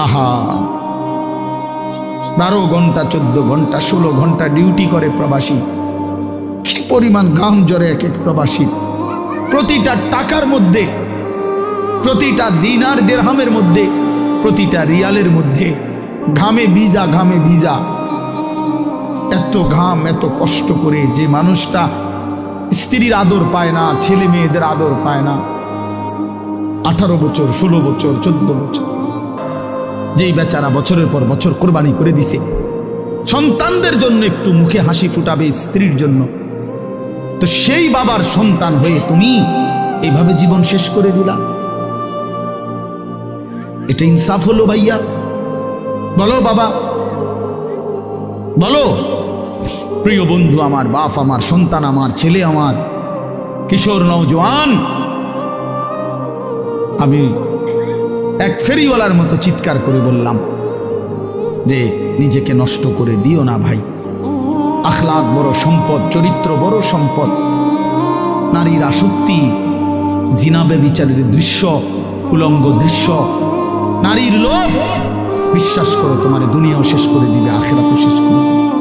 আহা, 12 ঘন্টা 14 ঘন্টা 16 ঘন্টা ডিউটি করে প্রবাসী। কি পরিমাণ ঘাম ঝরে এক এক প্রবাসী। প্রতিটা টাকার মধ্যে, প্রতিটা দিনার দিরহামের মধ্যে, প্রতিটা রিয়ালের মধ্যে ঘামে ভিজা, ঘামে ভিজা। এত ঘাম, এত কষ্ট করে যে মানুষটা স্ত্রীর আদর পায় না, ছেলে মেয়েদের আদর পায় না, 18 বছর 16 বছর 14 বছর, যেই বেচারা বছরের পর বছর কোরবানি করে দিছে সন্তানদের জন্য, একটু মুখে হাসি ফুটাবে স্ত্রীর জন্য, তো সেই বাবার সন্তান হয়ে তুমি এইভাবে জীবন শেষ করে দিলা। এটা ইনসাফ হলো ভাইয়া? বলো বাবা, বলো। প্রিয় বন্ধু আমার, বাপ আমার, সন্তান আমার, ছেলে আমার, কিশোর নওজোয়ান, আমি এক ফেরিওয়ালার মতো চিৎকার করে বললাম যে নিজেকে নষ্ট করে দিও না ভাই। আখলাক বড় সম্পদ, চরিত্র বড় সম্পদ। নারীর আসক্তি, জিনা ব্যভিচারের দৃশ্য, উলঙ্গ দৃশ্য, নারীর লোভ, বিশ্বাস করো তোমার দুনিয়াও শেষ করে দিবে, আখিরাতও শেষ করে দিবে।